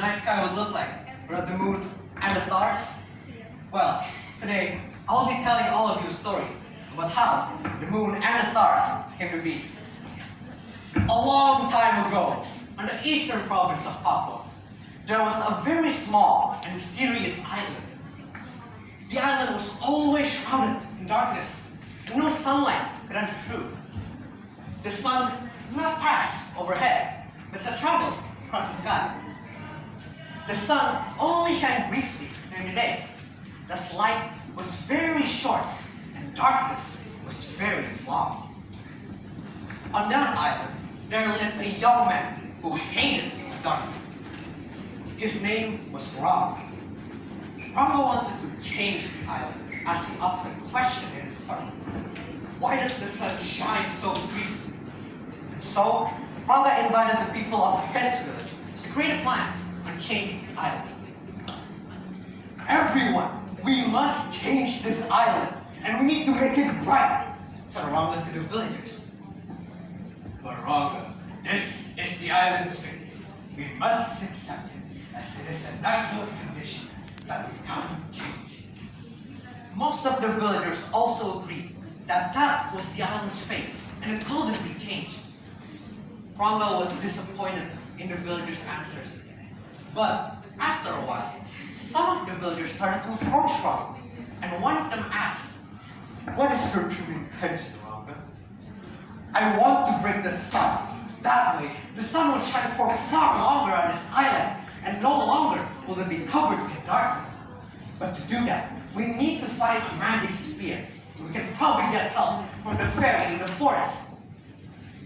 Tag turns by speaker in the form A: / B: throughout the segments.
A: night sky would look like without the moon and the stars? Well, today I'll be telling all of you a story about how the moon and the stars came to be. A long time ago, on the eastern province of Papua, there was a very small and mysterious island. The island was always shrouded in darkness, and no sunlight could enter through. The sun did not pass overhead, but it traveled across the sky. The sun only shined briefly during the day. Thus light was very short, and darkness was very long. On that island, there lived a young man who hated darkness. His name was Ram. Rama wanted to change the island, as he often questioned in his heart, why does the sun shine so briefly? And so, Rama invited the people of his village to create a plan on changing the island. Everyone, we must change this island, and we need to make it bright, said Rama to the villagers. But Rama, this is the island's fate. We must accept it, as it is a natural condition that we can't change. Most of the villagers also agreed that that was the island's fate, and it couldn't be changed. Rama was disappointed in the villagers' answers. But after a while, some of the villagers started to approach Rama, and one of them asked, "What is your true intention, Rama?" "I want to break the sun. That way, the sun will shine for far longer on this island, and no longer will it be covered in darkness. But to do that, we need to find a magic spear. We can probably get help from the fairy in the forest."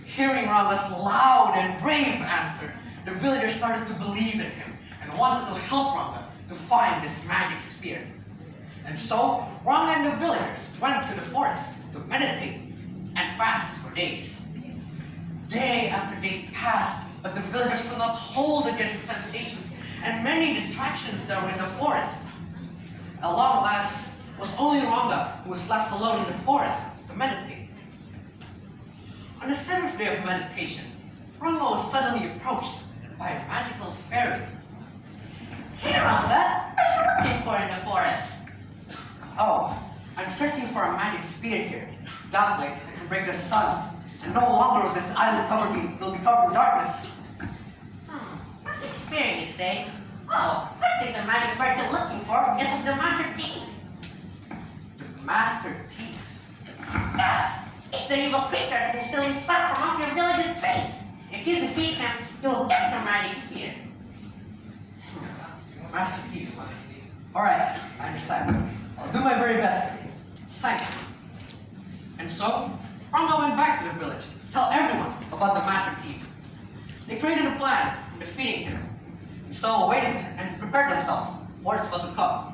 A: Hearing Rama's loud and brave answer, the villagers started to believe in him and wanted to help Rama to find this magic spear. And so, Rama and the villagers went to the forest to meditate and fast for days. Day after day passed, but the villagers could not hold against the temptations and many distractions that were in the forest. At long last, it was only Rama who was left alone in the forest to meditate. On the seventh day of meditation, Rama was suddenly approached by a magical fairy.
B: "Hey Rama, what are you looking for in the forest?"
A: "Oh, I'm searching for a magic spear here. That way I can break the sun, and no longer will this island will be covered in darkness."
B: Magic spear, you say? Oh, I think the magic spear you're looking for is of the master teeth.
A: The master teeth?
B: Yeah, it's the evil creature who's stealing sun from off your village's trees. If you defeat him, you'll get your magic spear.
A: Master teeth. Alright, I understand. I'll do my very best. Thank you. And so, Rama went back to the village to tell everyone about the master teeth. They created a plan for defeating him, and so waited and prepared themselves for what's about to come.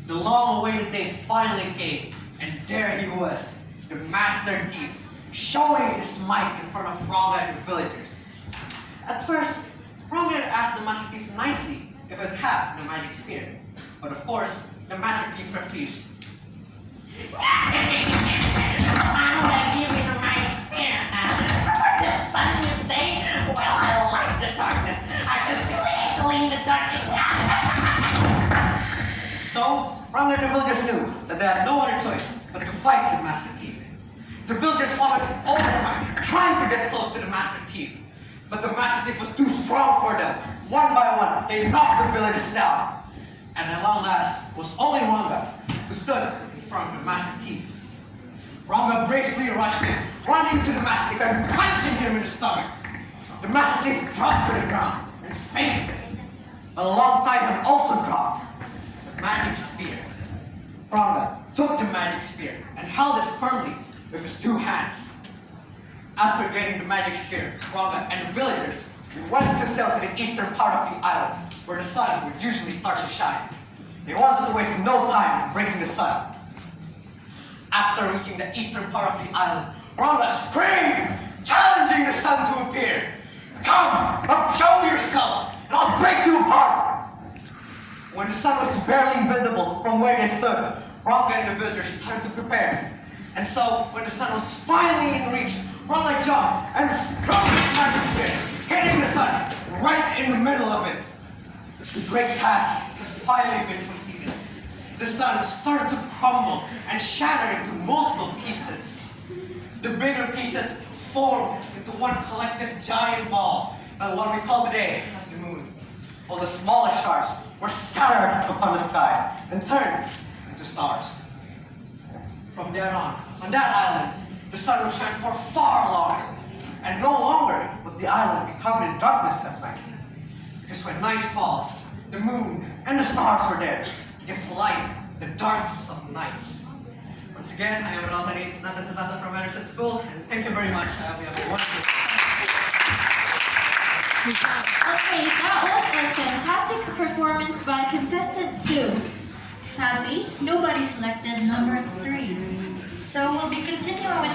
A: The long-awaited day finally came, and there he was, the master thief, showing his might in front of Rama and the villagers. At first, Rama asked the master thief nicely if it had the magic spear, but of course, the master thief refused.
B: I'm gonna give you the magic spear. The sun, you say? Well, I like the darkness. I can still easily in the darkness.
A: So, Rama and the villagers knew that they had no other choice but to fight the master thief. The villagers fought with all their might, trying to get close to the master thief. But the master thief was too strong for them. One by one, they knocked the villagers down. And at long last, it was only Rama who stood in front of the master thief. Rama bravely rushed in, running to the master thief and punching him in the stomach. The master thief dropped to the ground and fainted. But alongside him also dropped the magic spear. Rama took the magic spear and held it firmly with his two hands. After getting the magic spear, Rama and the villagers went to sail to the eastern part of the island, where the sun would usually start to shine. They wanted to waste no time breaking the sun. After reaching the eastern part of the island, Rama screamed, challenging the sun to appear. "Come, show yourself, and I'll break you apart." When the sun was barely visible from where they stood, Rama and the villagers started to prepare. And so, when the sun was finally in reach, Rama jumped and threw his magic spear, hitting the sun right in the middle of it. The great task had finally been completed. The sun started to crumble and shatter into multiple pieces. The bigger pieces formed into one collective giant ball, and what we call today as the moon, while the smaller stars were scattered upon the sky and turned into stars. From there on that island, the sun would shine for far longer, and no longer would the island be covered in darkness at night. Because when night falls, the moon and the stars were there to give light the darkest of nights. Once again, I am Renald from Anderson School, and thank you very much. We have a wonderful
C: Okay, that was a fantastic performance by contestant 2. Sadly, nobody selected number 3. So we'll be continuing with